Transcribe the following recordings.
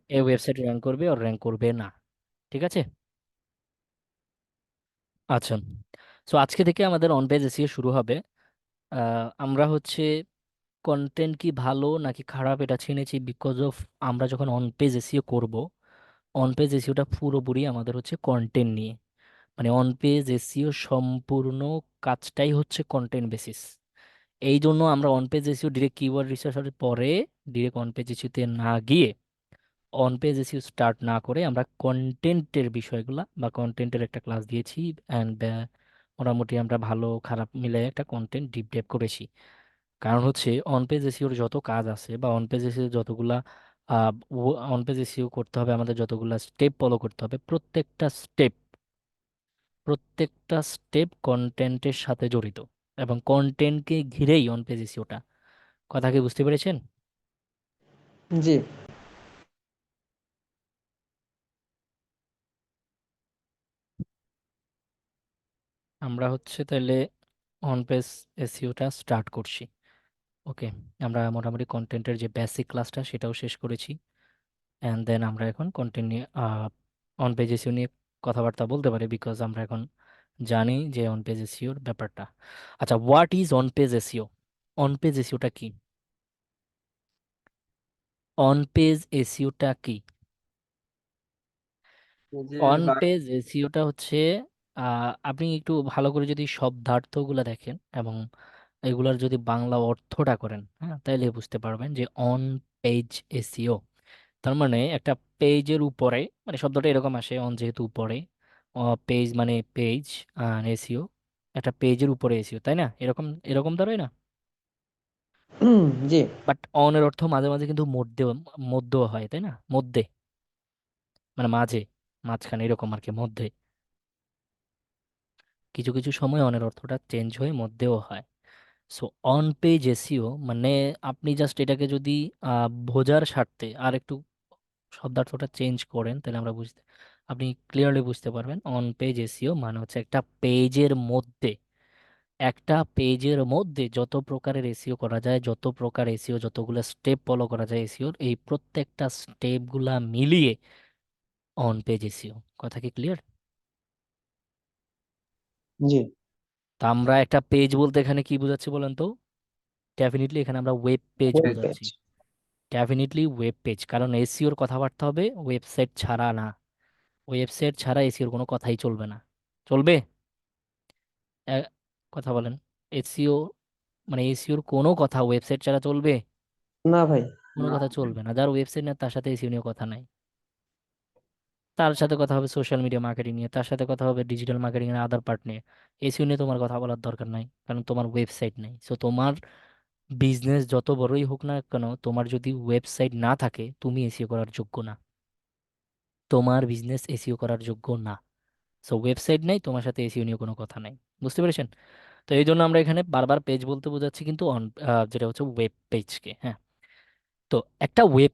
এই website rank করবে আর rank করবে না। ঠিক আছে। আচ্ছা, সো আজকে থেকে আমাদের অন পেজ এসিও শুরু হবে। আমরা হচ্ছে কন্টেন্ট কি ভালো নাকি খারাপ এটা চিনেছি বিকজ অফ আমরা যখন অন পেজ এসিও করব, অন পেজ এসিওটা পুরোপুরি আমাদের হচ্ছে কন্টেন্ট নিয়ে। মানে অন পেজ এসিও সম্পূর্ণ কাজটাই হচ্ছে কন্টেন্ট বেসিস। এই জন্য আমরা on page SEO direct keyword রিসার্চের পরে ডিরেক্ট অন পেজ এসিওতে না গিয়ে, অন পেজ এসইও স্টার্ট না করে আমরা কন্টেন্টের বিষয়গুলা বা কন্টেন্টের একটা ক্লাস দিয়েছি। অ্যান্ড মোটামুটি আমরা ভালো খারাপ মিলে একটা কন্টেন্ট ডিপ ডেপ করেছি। কারণ হচ্ছে অন পেজ এসইওর যত কাজ আছে বা অন পেজ এসইও যতগুলা অন পেজ এসইও করতে হবে, আমাদের যতগুলা স্টেপ ফলো করতে হবে, প্রত্যেকটা স্টেপ কন্টেন্টের সাথে জড়িত এবং কন্টেন্টকে ঘিরেই অন পেজ এসইওটা। কথা কি বুঝতে পেরেছেন? জি। আমরা হচ্ছে তাহলে অন পেজ এসইওটা স্টার্ট করছি। ওকে, আমরা মোটামুটি কন্টেন্টের যে বেসিক ক্লাসটা সেটাও শেষ করেছি। অ্যান্ড দেন আমরা এখন কন্টেন্ট নিয়ে অন পেজ এসিও নিয়ে কথাবার্তা বলতে পারি, বিকজ আমরা এখন জানি যে অন পেজ এসিওর ব্যাপারটা। আচ্ছা, what is on page SEO? On page এসিওটা কি? অন পেজ এসিওটা কি? এই যে অন পেজ এসিওটা হচ্ছে আপনি একটু ভালো করে যদি শব্দার্থগুলো দেখেন এবং এগুলার যদি বাংলা অর্থটা করেন, হ্যাঁ, তাইলে বুঝতে পারবেন যে অন পেজ এসিও তার মানে একটা পেজের উপরে, মানে শব্দটা এরকম আসে, অন যেহেতু উপরে, পেজ মানে পেজ, আর এসিও একটা পেজের উপরে এসিও, তাই না? এরকম এরকম দাঁড়ায় না? জি। বাট অনের অর্থ মাঝে মাঝে কিন্তু মধ্যেও হয়, তাই না? মধ্যে মানে মাঝে, মাঝখানে এরকম আর কি, মধ্যে। কিছু কিছু সময় অনের অর্থটা চেঞ্জ হয়ে মধ্যেও হয়। সো অন পেজ এসিও মানে আপনি জাস্ট এটাকে যদি বোঝার স্বার্থে আর একটু শব্দার্থটা চেঞ্জ করেন, তাহলে আপনি ক্লিয়ারলি বুঝতে পারবেন। অন পেজ এসইও মানে হচ্ছে একটা পেজের মধ্যে যত প্রকারের এসইও করা যায়, যত প্রকার এসইও, যতগুলো স্টেপ ফলো করা যায় এসইওর, এই প্রত্যেকটা স্টেপগুলা মিলিয়ে অন পেজ এসইও। কথা কি ক্লিয়ার? জি। তা আমরা একটা পেজ বলতে এখানে কি বোঝাচ্ছি বলেন তো? ডেফিনেটলি এখানে আমরা ওয়েব পেজ ওয়েব পেজ। বোঝাচ্ছি। ডেফিনেটলি ওয়েব পেজ, কারণ এসইওর কথাবার্তা হবে ওয়েবসাইট ছাড়া না। ওয়েবসাইট ছাড়া এসিওর কোনো কথাই চলবে না। চলবে? এ- কথা বলেন। এসিও মানে এসিওর কোনো কথা ওয়েবসাইট ছাড়া চলবে? না ভাই। কোনো কথা চলবে না। যার ওয়েবসাইট নেই তার সাথে এসিও নিয়ে কথা নাই। তার সাথে কথা হবে সোশ্যাল মিডিয়া মার্কেটিং নিয়ে, তার সাথে কথা হবে ডিজিটাল মার্কেটিং এর আদার পার্ট নিয়ে। এসিও নিয়ে তোমার কথা বলার দরকার নাই, কারণ তোমার ওয়েবসাইট নেই। সো তোমার বিজনেস যত বড়ই হোক না কেন, তোমার যদি ওয়েবসাইট না থাকে তুমি এসিও করার যোগ্য না। তোমার বিজনেস এসিও করার যোগ্য না। সো ওয়েবসাইট নেই, তোমার সাথে এসিও নিয়ে কোনো কথা নাই। বুঝতে পেরেছেন? তো এই জন্য আমরা এখানে বারবার পেজ বলতে বোঝাচ্ছি, কিন্তু যেটা হচ্ছে ওয়েব পেজকে, হ্যাঁ। তো একটা ওয়েব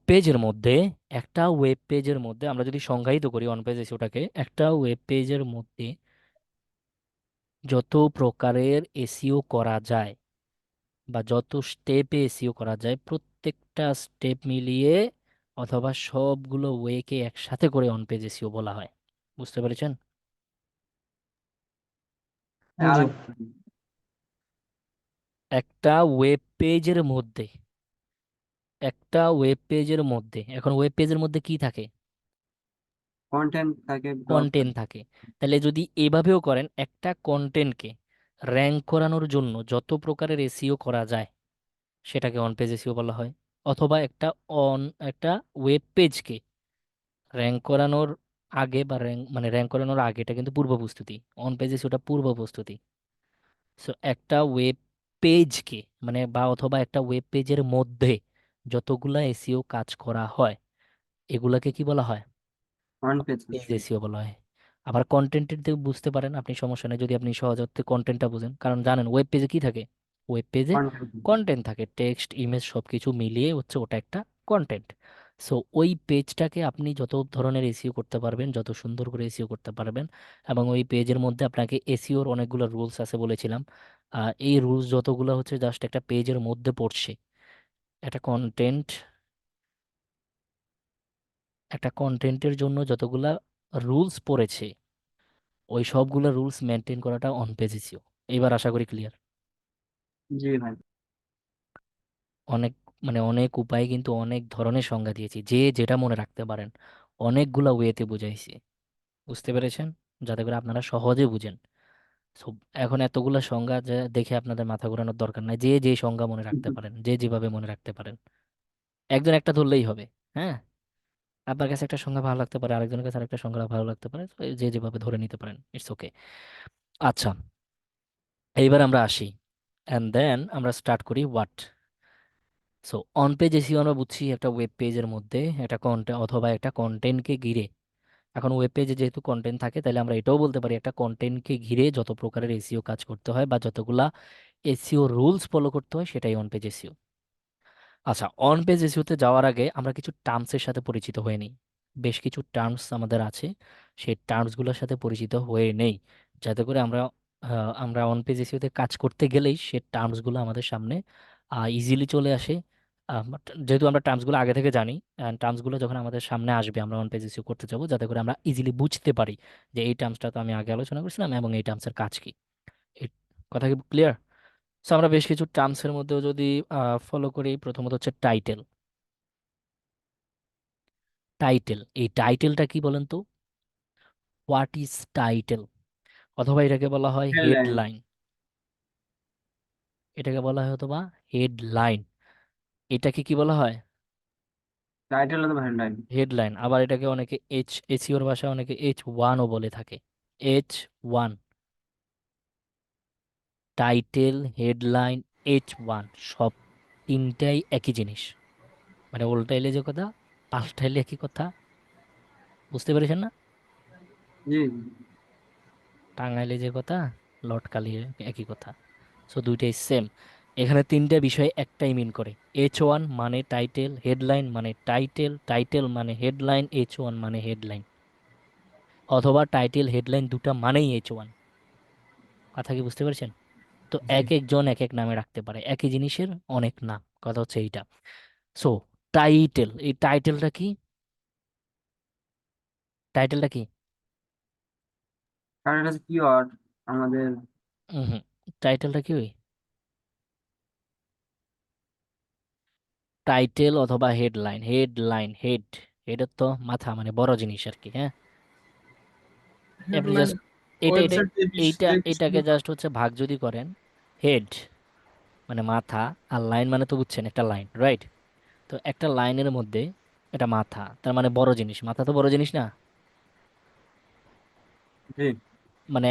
পেজের মধ্যে আমরা যদি সংজ্ঞায়িত করি অন পেজ এসিওটাকে, একটা ওয়েব পেজের মধ্যে যত প্রকারের এসিও করা যায় বা যত স্টেপে এসিও করা যায়, প্রত্যেকটা স্টেপ মিলিয়ে অথবা সবগুলো ওয়েকে একসাথে করে অন পেজ এসিও বলা হয়। বুঝতে পেরেছেন? জি। একটা ওয়েব পেজের মধ্যে একটা ওয়েব পেজের মধ্যে এখন ওয়েব পেজের মধ্যে কি থাকে? কন্টেন্ট থাকে, ব্লগ কন্টেন্ট থাকে। থাকে। তাহলে যদি এভাবেও করেন, একটা কন্টেন্টকে র্যাঙ্ক করানোর জন্য যত প্রকারের এসইও করা যায় সেটাকে অন পেজ এসইও বলা হয়। অথবা অন একটা ওয়েব পেজকে র্যাঙ্ক করানোর আগে বা র্যাঙ্ক করানোর আগে, এটা কিন্তু পূর্ব প্রস্তুতি। অন পেজ এসইওটা পূর্ব প্রস্তুতি। সো একটা ওয়েব পেজকে বা অথবা একটা ওয়েব পেজের মধ্যে যতগুলা এসইও কাজ করা হয়, এগুলাকে কি বলা হয়? Front page. পেজ এসইও বলা হয়। আবার কন্টেন্টের দিকে বুঝতে পারেন আপনি, সমস্যা নেই যদি আপনি সহজ অর্থে কন্টেন্টটা বুঝেন, কারণ জানেন ওয়েব পেজে কি থাকে। ওয়েব পেজে কন্টেন্ট। কন্টেন্ট থাকে, টেক্সট ইমেজ সবকিছু মিলিয়ে হচ্ছে ওটা একটা কন্টেন্ট। সো ওই পেজটাকে আপনি যত ধরনের এসইও করতে পারবেন, যত সুন্দর করে এসইও করতে পারবেন, এবং ওই পেজের মধ্যে আপনাকে এসইওর অনেকগুলো রুলস আছে বলেছিলাম। এই রুলস যতগুলো হচ্ছে জাস্ট একটা পেজের মধ্যে পড়ছে, একটা কন্টেন্ট একটা কন্টেন্টের জন্য যতগুলা রুলস পড়েছে, ওই সবগুলো রুলস মেনটেন করাটা অন পেজ এসিও। এবার আশা করি ক্লিয়ার। জি ভাই। অনেক অনেক উপায়ে কিন্তু অনেক ধরনের সংজ্ঞা দিয়েছি, যে যেটা মনে রাখতে পারেন। অনেকগুলা ওয়েতে বুঝাইছি, বুঝতে পেরেছেন? যাতে করে আপনারা সহজে বুঝেন। So, এখন এতগুলা সংজ্ঞা যে দেখে আপনাদের মাথা ঘোরানোর দরকার নাই, যে যে সংজ্ঞা মনে রাখতে পারেন, যে যেভাবে মনে রাখতে পারেন, একজন একটা ধরলেই হবে। হ্যাঁ, আপনার কাছে একটা সংজ্ঞা ভালো লাগতে পারে, আরেকজনের কাছে আরেকটা সংজ্ঞা ভালো লাগতে পারে, তো যে যেভাবে ধরে নিতে পারেন, ইটস ওকে। আচ্ছা, এইবার আমরা আসি, অ্যান্ড দেন আমরা স্টার্ট করি what. So on page SEO আমরা বুঝছি একটা ওয়েব পেজের মধ্যে একটা কন্টেন্ট অথবা একটা কন্টেন্টকে ঘিরে। এখন ওয়েব পেজে যেহেতু কন্টেন্ট থাকে, তাহলে আমরা এটাও বলতে পারি একটা কন্টেন্টকে ঘিরে যত প্রকারের এসিও কাজ করতে হয় বা যতগুলা এসিও রুলস ফলো করতে হয়, সেটাই অন পেজ এসিও। আচ্ছা, অন পেজ এসইওতে যাওয়ার আগে আমরা কিছু টার্মসের সাথে পরিচিত হয়ে নিই। বেশ কিছু টার্মস আমাদের আছে, সেই টার্মসগুলোর সাথে পরিচিত হয়ে নেই, যাতে করে আমরা অন পেজ এসইওতে কাজ করতে গেলেই সে টার্মসগুলো আমাদের সামনে ইজিলি চলে আসে। যেহেতু আমরা টার্মসগুলো আগে থেকে জানি, টার্মসগুলো যখন আমাদের সামনে আসবে আমরা অন পেজ এসইও করতে যাব, যাতে করে আমরা ইজিলি বুঝতে পারি যে এই টার্মসটা তো আমি আগে আলোচনা করেছিলাম এবং এই টার্মসের কাজ কি। এই কথা কি ক্লিয়ার? সো আমরা বেশ কিছু টার্মসের মধ্যেও যদি ফলো করি, প্রথমত হচ্ছে টাইটেল। টাইটেল, এই টাইটেলটা কি বলেন তো? What is title? অথবা এটাকে বলা হয় হেডলাইন। হেডলাইন। এটাকে বলা হয় অথবা হেডলাইন। এটাকে কি বলা হয়? টাইটেল অথবা হেডলাইন। হেডলাইন। আবার এটাকে অনেকে এসিওর ভাষায় অনেকে H1ও বলে থাকে। H1, টাইটেল, হেডলাইন, H1, সব তিনটাই একই জিনিস। উল্টাইলে যে কথা, পাল্টাইলে একই কথা। বুঝতে পেরেছেন না? জি। টাঙাইলে যে কথা, লটকালি একই কথা। সো দুইটাই সেম। এখানে তিনটা বিষয় একটাই মিন করে। H1 মানে টাইটেল, হেডলাইন মানে টাইটেল, টাইটেল মানে হেডলাইন, H1 মানে হেডলাইন। অথবা টাইটেল হেডলাইন দুটা মানেই H1। কথা কি বুঝতে পেরেছেন? তো জি। এক একজন এক এক নামে রাখতে পারে একই জিনিসের অনেক নাম, কথা হচ্ছে এইটা। সো টাইটেল, এই টাইটেলটা কি? টাইটেলটা কি? কারণ এটা হচ্ছে কিওয়ার্ড আমাদের। হুম, টাইটেলটা কি? টাইটেল অথবা হেডলাইন। হেডলাইন, হেডের তো মাথা, বড় জিনিস আর কি। হ্যাঁ, আপনি হেডলাইন জাস্ট এটা এটা ওয়েবসাইট এইটা যে এটাকে বিষয়গুলো। জাস্ট হচ্ছে ভাগ যদি করেন, হেড মানে মাথা, আর লাইন মানে তো বুঝছেন একটা লাইন, রাইট? তো একটা লাইনের মধ্যে এটা মাথা, তার মানে বড় জিনিস। মাথা তো বড় জিনিস না? জি।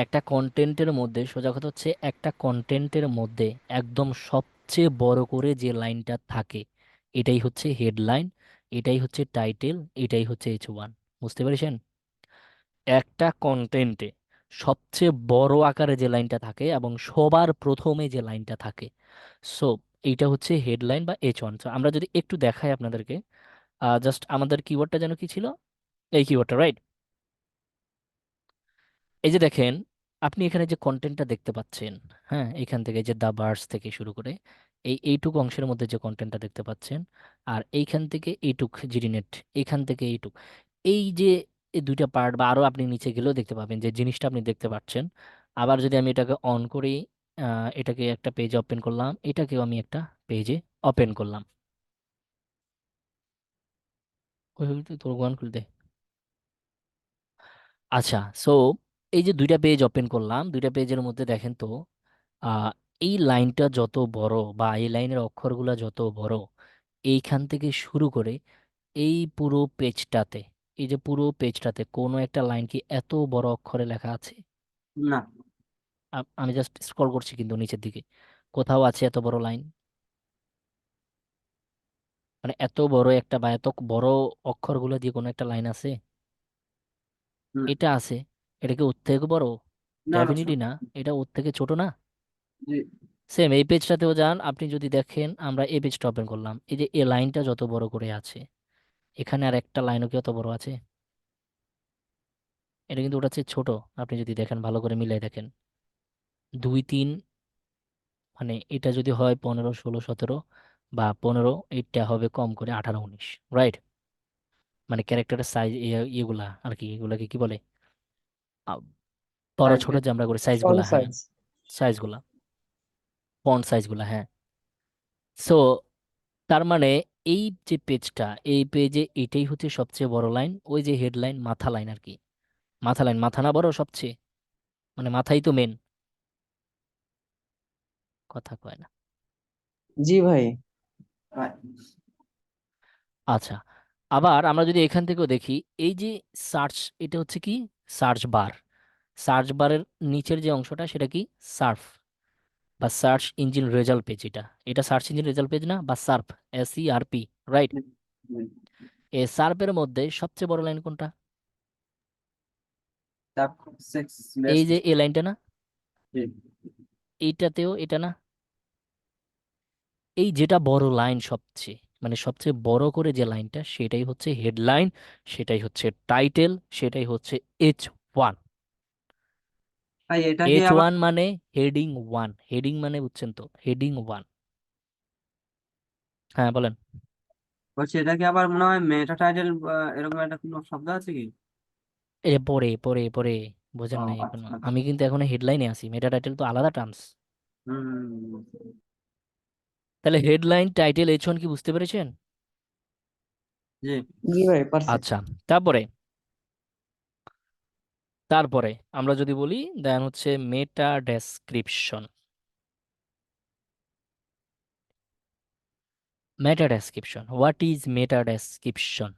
একটা কন্টেন্টের মধ্যে, সোজা কথা হচ্ছে একটা কন্টেন্টের মধ্যে একদম সবচেয়ে বড় করে যে লাইনটা থাকে, এটাই হচ্ছে হেডলাইন, এটাই হচ্ছে টাইটেল, এটাই হচ্ছে H1। বুঝতে পেরেছেন? একটা কন্টেন্টে সবচেয়ে বড় আকারে যে লাইনটা থাকে এবং সবার প্রথমে যে লাইনটা থাকে, সো এইটা হচ্ছে হেডলাইন বা H1। সো আমরা যদি একটু দেখাই আপনাদেরকে, জাস্ট আমাদের কিওয়ার্ডটা যেন কি ছিল, এই কিওয়ার্ডটা, রাইট? এই যে দেখেন, আপনি এখানে যে কন্টেন্টটা দেখতে পাচ্ছেন, হ্যাঁ, এখান থেকে যে দা বার্স থেকে শুরু করে এইটুক অংশের মধ্যে যে কন্টেন্টটা দেখতে পাচ্ছেন, আর এইখান থেকে এইটুক জিডিনেট, এইখান থেকে এইটুক, এই যে এই দুইটা পার্ট, বা আরো আপনি নিচে গেলেও দেখতে পাবেন যে জিনিসটা আপনি দেখতে পাচ্ছেন। আবার যদি আমি এটাকে অন করি, এটাকে একটা পেজে ওপেন করলাম, এটাকেও আমি একটা পেজে ওপেন করলাম। ওই তোর গান খুলতে। আচ্ছা, সো এই যে দুইটা পেজ ওপেন করলাম, দুইটা পেজের মধ্যে দেখেন তো, আহ এই লাইনটা যত বড় বা এই লাইনের অক্ষরগুলো যত বড়, এইখান থেকে শুরু করে এই পুরো পেজটাতে, এই যে পুরো পেজটাতে কোনো একটা লাইন কি এত বড় অক্ষরে লেখা আছে? না। আমি জাস্ট স্ক্রল করছি কিন্তু নিচের দিকে, কোথাও আছে এত বড় লাইন? এত বড় একটা বা এত বড় অক্ষরগুলো দিয়ে কোনো একটা লাইন আছে? না। এটা আছে। এটা কি ওর থেকে বড়? না, না, ডেফিনিটলি ছোট। না। এটা ওর থেকে ছোট না? জি। সেম এই পেজটাতেও যান, আপনি যদি দেখেন, আমরা এই পেজটা ওপেন করলাম, এই যে এই লাইনটা যত বড় করে আছে, এখানে আর একটা লাইনও কি অত বড় আছে? এটা কিন্তু ওটা চেয়ে ছোট। আপনি যদি দেখেন, ভালো করে মিলাই দেখেন, 2 3, এটা যদি হয় 15 16 17, বা 15, এইটা হবে কম করে 18 19, রাইট? মানে ক্যারেক্টারের সাইজ, ইয়েগুলা আর কি, এগুলাকে কি বলে, আহ, বড় সাইজ ছোট যে আমরা করি সাইজগুলা, ফন্ট হ্যাঁ, সাইজ। সাইজগুলা, ফন্ট সাইজগুলা, হ্যাঁ। সো তার মানে এই যে পেজটা, এই পেজে এটাই হচ্ছে সবচেয়ে বড় লাইন, ওই যে হেডলাইন, মাথা লাইন আর কি। মাথা লাইন, মাথা না বড় সবচেয়ে, মানে মাথাই তো মেন, কথা কয় না। জি ভাই। আচ্ছা, আবার আমরা যদি এখান থেকেও দেখি, এই যে সার্চ, এটা হচ্ছে কি, সার্চ বার। সার্চ বারের নিচের যে অংশটা সেটা কি, সার্ফ বা সার্চ ইঞ্জিন রেজাল্ট পেজ। এটা এটা সার্চ ইঞ্জিন রেজাল্ট পেজ না, বা সার্ফ, SERP, রাইট? এই সার্ফের মধ্যে সবচেয়ে বড় লাইন কোনটা? তারপর সিক্স এই বেস্ট। যে এই লাইনটা না, এইটাতেও এটা না, এই যেটা বড় লাইন সবচেয়ে, মানে সবচেয়ে বড় করে যে লাইনটা, সেটাই হচ্ছে হেডলাইন, সেটাই হচ্ছে টাইটেল, সেটাই হচ্ছে H1। ভাই এটা কি এইচ আবার, ওয়ান মানে হেডিং ওয়ান, হেডিং মানে বুঝছেন তো, হেডিং ওয়ান। হ্যাঁ বলেন। বলছি এটা কি আবার মনে হয় মেটা টাইটেল, এরকম একটা কোনো শব্দ আছে কি? এ পরে পরে পরে, ও বোঝেন নাই এখনো, আচ্ছা আচ্ছা। আমি কিন্তু এখন হেডলাইনে আছি, মেটা টাইটেল তো আলাদা টার্মস। হম। তাহলে হেডলাইন, টাইটেল, H1 কি বুঝতে পেরেছেন? জি। জি ভাই পারছি। আচ্ছা, তারপরে, তারপরে আমরা যদি বলি, দেন হচ্ছে meta description. Meta description, what is meta description?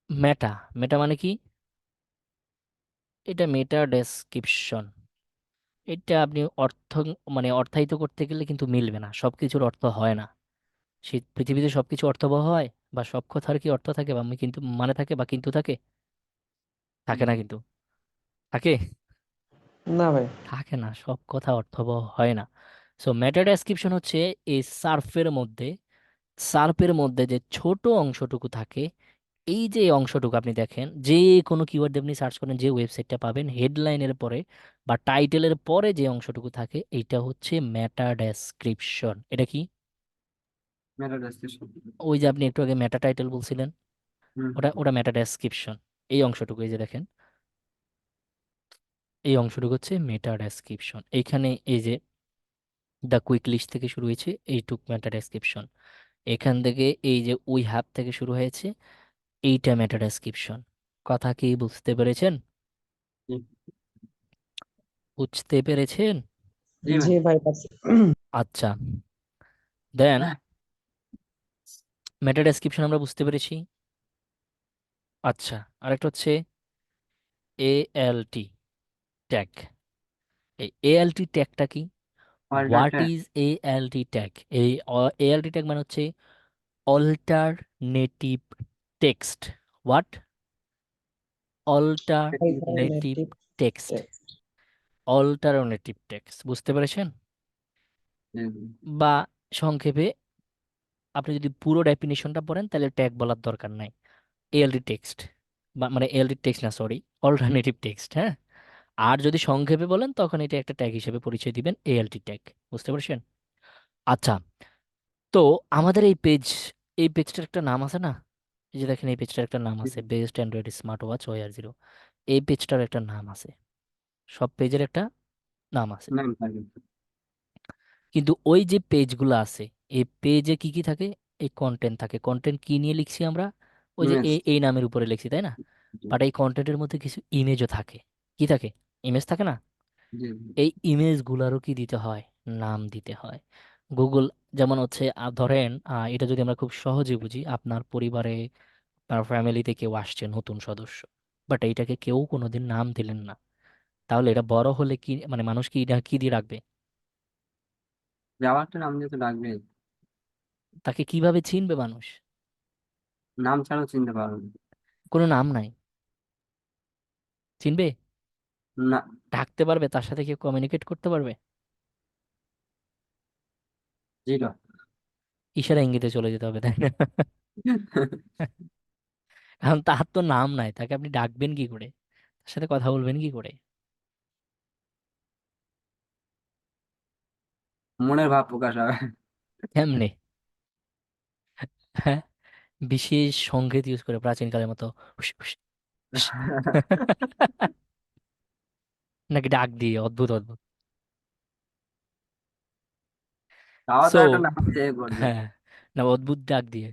Meta, meta মানে কি? এটা মেটা ডেসক্রিপশন, এটা আপনি অর্থ, মানে অর্থায়িত করতে গেলে কিন্তু মিলবে না, সবকিছুর অর্থ হয় না। সে পৃথিবীতে সবকিছু অর্থবহ হয়, বা সব কথার কি অর্থ থাকে, বা কিন্তু মানে থাকে, বা কিন্তু থাকে? থাকে না কিন্তু, থাকে? না ভাই। থাকে না, সব কথা অর্থবহ হয় না। সো মেটা ডেসক্রিপশন হচ্ছে এই সার্ফের মধ্যে, সার্ফের মধ্যে যে ছোট অংশটুকু থাকে, এই যে অংশটুকু আপনি দেখেন, যে কোনো কিওয়ার্ড আপনি সার্চ করেন, যে ওয়েবসাইটটা পাবেন, হেডলাইনের পরে বা টাইটেলের পরে যে অংশটুকু থাকে, এইটা হচ্ছে মেটা ডেসক্রিপশন। এটা কি? মেটা ডেসক্রিপশন। ওই যে আপনি একটু আগে মেটা টাইটেল বলছিলেন, হুম। ওটা ওটা মেটা ডেসক্রিপশন। এই অংশটুকু, এই যে দেখেন, এই অংশটুকু হচ্ছে মেটা ডেসক্রিপশন। এইখানে এই যে দ্য কুইক লিস্ট থেকে শুরু হয়েছে, এইটুক মেটা ডেসক্রিপশন। এখান থেকে এই যে উই হ্যাভ থেকে শুরু হয়েছে, এইটা মেটা ডেসক্রিপশন। কথা কি বুঝতে পেরেছেন? জি। বুঝতে পেরেছেন? জি ভাই। জি ভাই পারছি। আচ্ছা, দেন মেটা ডেসক্রিপশন আমরা বুঝতে পেরেছি। আচ্ছা, আরেকটা হচ্ছে ALT ট্যাগ। এই ALT ট্যাগটা কি? হোয়াট অল্টারটা। Is ALT tag? এই ALT ট্যাগ মানে হচ্ছে alternative text. What? Alternative alternative text, text. Alternative text, বুঝতে পেরেছেন? বা সংক্ষেপে, আপনি যদি পুরো ডেফিনিশনটা পড়েন তাহলে ট্যাগ বলার দরকার নাই। ALT টেক্সট, বা মানে ALT টেক্সট না, সরি, অল্টারনেটিভ টেক্সট, হ্যাঁ। আর যদি সংক্ষেপে বলেন তখন এটা একটা ট্যাগ হিসেবে পরিচয় দিবেন, ALT ট্যাগ। বুঝতে পারছেন? আচ্ছা, তো আমাদের এই পেজ, এই পেজটার একটা নাম আছে না? এই যে দেখেন, এই পেজটার একটা নাম আছে, best Android smart watch OR0। এই পেজটার একটা নাম আছে, সব পেজের একটা নাম আছে। নাম থাকে। কিন্তু ওই যে পেজগুলো আছে, এই পেজে কি কি থাকে? এই কন্টেন্ট থাকে। কন্টেন্ট কি নিয়ে লিখছি আমরা? ওই যে ইমেজ। এই এই নামের উপরে লিখছি, তাই না? জি। বাট এই কন্টেন্টের মধ্যে কিছু ইমেজও থাকে। কি থাকে? ইমেজ থাকে না? জি। এই ইমেজগুলোরও কি দিতে হয়? নাম দিতে হয়। গুগল, যেমন হচ্ছে ধরেন, এটা যদি আমরা খুব সহজে বুঝি, আপনার পরিবারে, আপনার ফ্যামিলিতে কেউ আসছে নতুন সদস্য, বাট এইটাকে কেউ কোনোদিন নাম দিলেন না, তাহলে এটা বড় হলে কি, মানে মানুষ কি এটা কি দিয়ে রাখবে? যাওয়ারটা নাম দিয়ে তো ডাকবে। তাকে কিভাবে চিনবে মানুষ? নাম ছাড়াও চিনতে পারবে না। কোনো নাম নাই, চিনবে? না। ডাকতে পারবে, তার সাথে কেউ কমিউনিকেট করতে পারবে? জিরো। ইশারা ইঙ্গিতে চলে যেতে হবে, তাই না? কারণ তার তো নাম নাই, তাকে আপনি ডাকবেন কি করে, তার সাথে কথা বলবেন কি করে? মনের ভাব প্রকাশ হবে। কেমনে? হ্যাঁ, বিশেষ সংকেত ইউজ করে প্রাচীনকালের মতো। হুস, হুস, হুস। নাকি ডাক দিয়ে অদ্ভুত অদ্ভুত। তাও তো সো একটা নাম চেয়ে করবে। হ্যাঁ, না অদ্ভুত ডাক দিয়ে।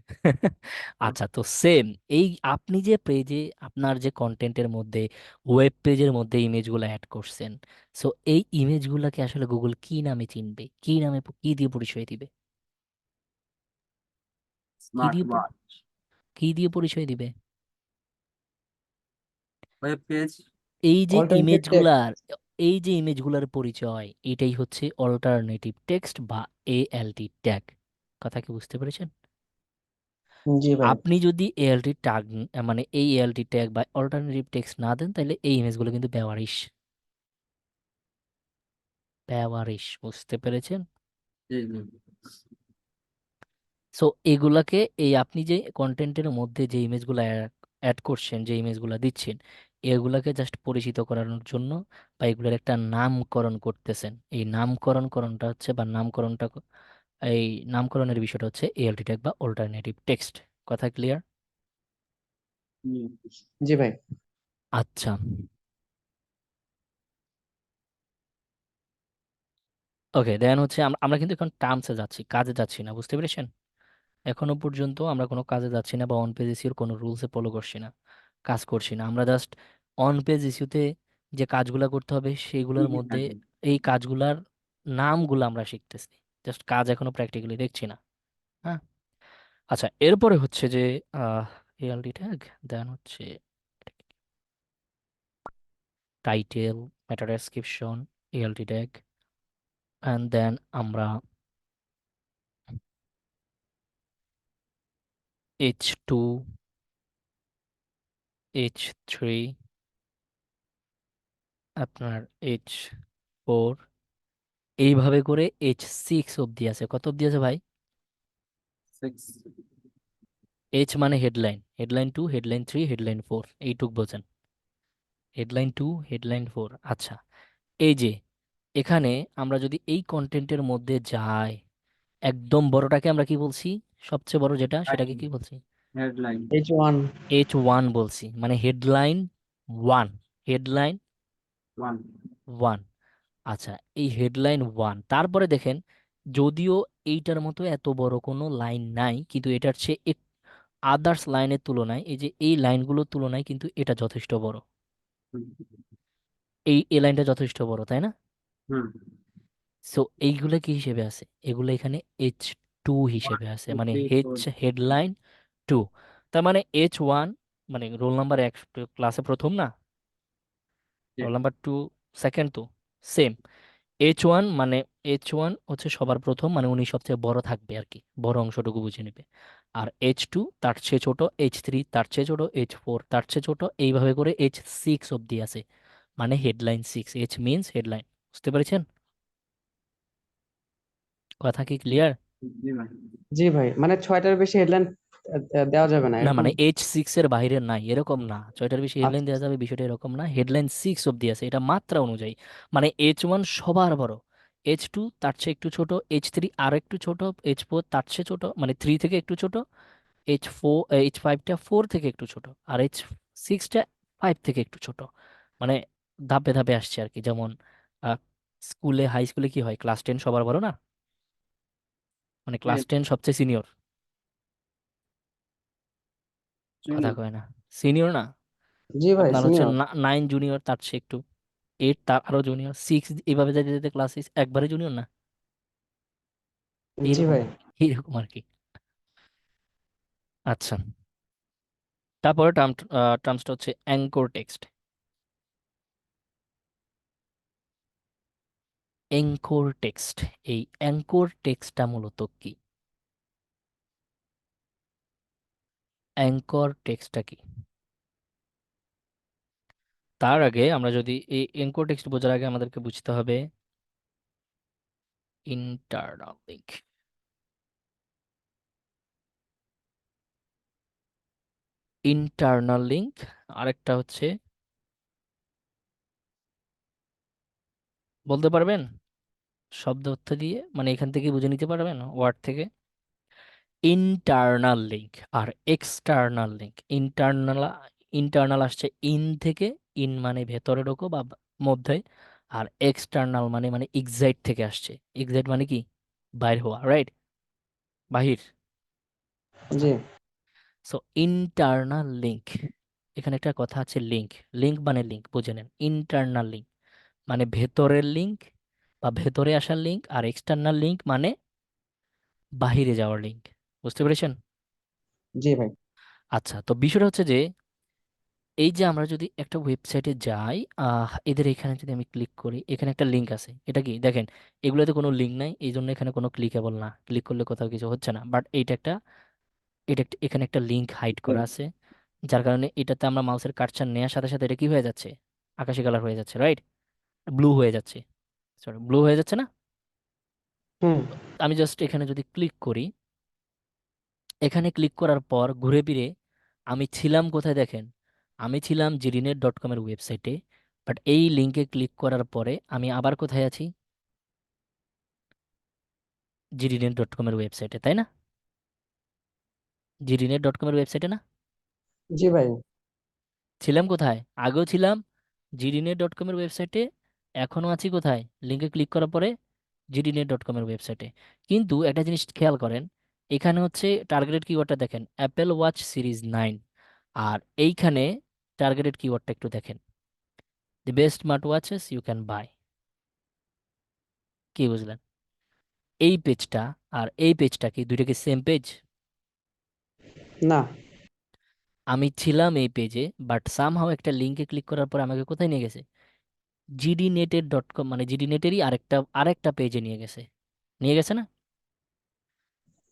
আচ্ছা, তো সেম এই আপনি যে পেজে আপনার যে কন্টেন্টের মধ্যে ওয়েব পেজের মধ্যে ইমেজগুলো অ্যাড করছেন, সো এই ইমেজগুলোকে আসলে গুগল কি নামে চিনবে, কি নামে কি দিয়ে পরিচয় দিবে? কি স্মার্ট দিয়ে ওয়াচ। কি দিয়ে পরিচয় দিবে? Web page. এই যে অল্টারনেটিভ টেক্সট। ইমেজগুলার এই যে ইমেজগুলার পরিচয়, এটাই হচ্ছে অল্টারনেটিভ টেক্সট বা এএলটি ট্যাগ। কথা কি বুঝতে পেরেছেন? জি ভাই। আপনি যদি এএলটি ট্যাগ মানে এই এএলটি ট্যাগ বা অল্টারনেটিভ টেক্সট না দেন, তাহলে এই ইমেজগুলো কিন্তু বেওয়ারিশ। বেওয়ারিশ, বুঝতে পেরেছেন? জি জি। সো এগুলাকে, এই আপনি যে কন্টেন্টের মধ্যে যে ইমেজগুলো অ্যাড করছেন, যে ইমেজগুলো দিচ্ছেন, এগুলাকে জাস্ট পরিচিত করানোর জন্য বা এগুলোর একটা নামকরণ করতেছেন। এই নামকরণটা হচ্ছে বা এই নামকরণের বিষয়টা হচ্ছে এএলটি ট্যাগ বা অল্টারনেটিভ টেক্সট। কথা ক্লিয়ার? হুম। জি ভাই। আচ্ছা, ওকে, দেন হচ্ছে আমরা কিন্তু এখন টার্মসে যাচ্ছি, কাজে যাচ্ছি না, বুঝতে পেরেছেন? এখনো পর্যন্ত আমরা কোনো কাজে যাচ্ছি না বা অন পেজ ইস্যুর কোনো রুলসে ফলো করছি না, কাজ করছি না। আমরা জাস্ট অন পেজ ইস্যুতে যে কাজগুলা করতে হবে কি সেইগুলোর কি মধ্যে থাকে? এই কাজগুলার নামগুলো আমরা শিখতেছি, জাস্ট কাজ এখনো প্র্যাকটিক্যালি দেখছি না। হ্যাঁ, আচ্ছা, এরপরে হচ্ছে যে এএলটি ট্যাগ, দেন হচ্ছে title, meta description, ALT tag, and then আমরা H2, H3, আপনার H4, এইভাবে করে H6 অব্দি আছে। কত অব্দি আছে ভাই? 6। এইচ মানে হেডলাইন, হেডলাইন 2, হেডলাইন 3, হেডলাইন 4, এইটুক বোঝেন। Headline 2, headline 4। আচ্ছা, এই যে এখানে আমরা যদি এই কন্টেন্টের মধ্যে যাই, একদম বড়টাকে আমরা কি বলছি? সবচেয়ে বড় যেটা, সেটাকে কি বলছি? হেডলাইন। H1। H1 বলছি, মানে হেডলাইন 1। Headline one. 1। আচ্ছা, এই হেডলাইন 1, তারপরে দেখেন, যদিও এইটার মতো এত বড় কোনো লাইন নাই, কিন্তু এটার চেয়ে আদার্স লাইনের তুলনায়, এই যে এই লাইনগুলোর তুলনায় কিন্তু এটা যথেষ্ট বড়। হুম। এই লাইনটা যথেষ্ট বড়, তাই না? হুম। সো এইগুলো কি হিসেবে আছে? এগুলো এখানে H2 ওয়ান হিসেবে আছে, টু মানে থ্রি ফোর হেডলাইন 2। তার মানে H1 মানে রোল নাম্বার 1 ক্লাসে প্রথম না, রোল নাম্বার 2 সেকেন্ড, তো সেম। H1 মানে H1 হচ্ছে সবার প্রথম, মানে উনি সবচেয়ে বড় থাকবে আর কি, বড় অংশটুকু বুঝে নেবে। আর H2 তার চেয়ে ছোট, H3 তার চেয়ে ছোট, H4 তার চেয়ে ছোট, এইভাবে করে H6 অব্দি আছে, মানে হেডলাইন 6। H means headline. বুঝতে পেরেছেন? কথা কি ক্লিয়ার? জি ভাই। জি ভাই, মানে 6টার বেশি হেডলাইন দেওয়া যাবে না না, এরকম। মানে H6 এর বাইরে নাই এরকম না, 6টার বেশি হেডলাইন আচ্ছা। দেওয়া যাবে বিষয়টা এরকম না, হেডলাইন 6 অব্দি আছে, এটা মাত্রা অনুযায়ী। মানে H1 সবার বড়, H2 তার চেয়ে একটু ছোট, H3 আর একটু ছোট, H4 তার চেয়ে ছোট, মানে 3 থেকে একটু ছোট, H5টা 4 থেকে একটু ছোট, আর H6টা 5 থেকে একটু ছোট। মানে ধাপে ধাপে আসছে আর কি। যেমন আহ, স্কুলে, হাই স্কুলে কি হয়, ক্লাস 10 সবার বড় না, মানে ক্লাস 10 সবচেয়ে সিনিয়র। কথা জুনিয়র। কয় না? সিনিয়র না? জি ভাই, আপনার হচ্ছে সিনিয়র। 9 জুনিয়র, তার চেয়ে একটু 8 তার আরো জুনিয়র, 6 এইভাবে যেতে যেতে ক্লাস 6 একবারে জুনিয়র না, জি এইরকম ভাই। আর কি, এইরকম আর কি। আচ্ছা, তারপরে টার্মসটা হচ্ছে অ্যাঙ্কর টেক্সট। অ্যাঙ্কর টেক্সট, এই অ্যাঙ্কর টেক্সটটা মূলত কি? অ্যাঙ্কর টেক্সটটা কি? তার আগে আমরা যদি এই অ্যাঙ্কর টেক্সট বোঝার আগে আমাদেরকে বুঝতে হবে ইন্টারনাল লিঙ্ক। ইন্টারনাল লিঙ্ক, আরেকটা হচ্ছে, বলতে পারবেন শব্দ অর্থ দিয়ে, মানে এখান থেকে বুঝে নিতে পারবেন ওয়ার্ড থেকে? ইন্টারনাল লিঙ্ক আর এক্সটার্নাল লিঙ্ক। ইন্টারনাল, ইন্টারনাল আসছে ইন থেকে, ইন মানে ভেতরে ঢোকো বা মধ্যে, আর এক্সটার্নাল মানে মানে এক্সাইট থেকে আসছে। এক্সাইট মানে কি? বাইর হওয়া, রাইট? বাহির। জি সো ইন্টারনাল লিঙ্ক, এখানে একটা কথা আছে লিঙ্ক। লিঙ্ক মানে লিঙ্ক, বুঝে নেন। ইন্টারনাল লিঙ্ক মানে ভেতরের লিঙ্ক বা ভেতরে আসার লিঙ্ক, আর এক্সটার্নাল লিঙ্ক মানে বাহিরে যাওয়ার লিঙ্ক। বুঝতে পেরেছেন? জি ভাই। আচ্ছা, তো বিষয়টা হচ্ছে যে এই যে আমরা যদি একটা ওয়েবসাইটে যাই, এদের এখানে যদি আমি ক্লিক করি, এখানে একটা লিঙ্ক আছে। এটা কি দেখেন, এগুলোতে কোনো লিঙ্ক নাই, এই জন্য এখানে কোনো ক্লিকেবল না, ক্লিক করলে কোথাও কিছু হচ্ছে না। বাট এখানে একটা লিঙ্ক হাইড করা আছে, যার কারণে এটাতে আমরা মাউসের কার্সার নেওয়ার সাথে সাথে এটা কি হয়ে যাচ্ছে? আকাশি কালার হয়ে যাচ্ছে, রাইট? ব্লু হয়ে যাচ্ছে, সরি ব্লু হয়ে যাচ্ছে না? হুম। আমি জাস্ট এখানে যদি ক্লিক করি, এখানে ক্লিক করার পর ঘুরে ফিরে আমি ছিলাম কোথায় দেখেন? আমি ছিলাম জিডিনেট.com এর ওয়েবসাইটে। বাট এই লিঙ্কে ক্লিক করার পরে আমি আবার কোথায় আছি? জিডিনেট.com এর ওয়েবসাইটে, তাই না? জিডিনেট.com এর ওয়েবসাইটে না? জি ভাই। ছিলাম কোথায়? আগেও ছিলাম জিডিনেট.com এর ওয়েবসাইটে, এখনও আছি কোথায়? লিঙ্কে ক্লিক করার পরে জিডিনেট.com এর ওয়েবসাইটে। কিন্তু একটা জিনিস খেয়াল করেন, এখানে হচ্ছে টার্গেটেড কিওয়ার্ডটা দেখেন, অ্যাপেল ওয়াচ সিরিজ 9। আর এইখানে টার্গেটেড কিওয়ার্ডটা একটু দেখেন, the best smart watches you can buy. কি বুঝলেন? এই পেজটা আর এই পেজটা কি দুইটা কি সেম পেজ? না। আমি ছিলাম এই পেজে, বাট সামহাও একটা লিঙ্কে ক্লিক করার পর আমাকে কোথায় নিয়ে গেছে? জিডিনেটেড.com মানে জিডিনেটেরই আরেকটা আরেকটা পেজে নিয়ে গেছে। নিয়ে গেছে না?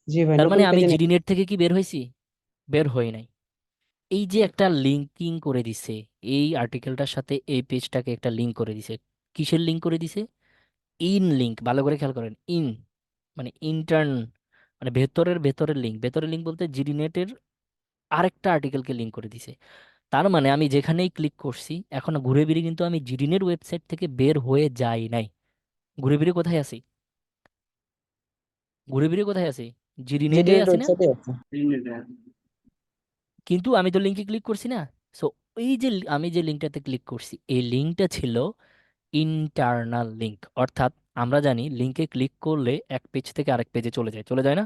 জি ভাই, তার নতুন মানে আমি পেজে জিডিনেট থেকে কি বের হয়েছি? বের হই নাই। এই যে একটা লিঙ্কিং করে দিছে, এই আর্টিকেলটার সাথে এই পেজটাকে একটা লিঙ্ক করে দিছে। কিসের লিঙ্ক করে দিছে? ইন লিঙ্ক, ভালো করে খেয়াল করেন। ইন মানে ইন্টার্ন, মানে ভেতরের ভেতরের লিঙ্ক। ভেতরের লিঙ্ক বলতে জিডিনেটের আরেকটা আর্টিকেলকে লিঙ্ক করে দিছে। তার মানে আমি যেখানেই ক্লিক করছি, এখন ঘুরে ফিরে কিন্তু আমি জিডিনের ওয়েবসাইট থেকে বের হয়ে যাই নাই। ঘুরে ফিরে কোথায় আছি? ঘুরে ফিরে কোথায় আছি? জিডিনেটে জিডিনেট আছি না? ওয়েবসাইটে আছে। কিন্তু আমি তো লিঙ্কে ক্লিক করছি না। সো এই যে আমি যে লিঙ্কটাতে ক্লিক করছি, এই লিঙ্কটা ছিল ইন্টারনাল লিঙ্ক। অর্থাৎ আমরা জানি লিঙ্কে ক্লিক করলে এক পেজ থেকে আরেক পেজে চলে যায়, চলে যায় না?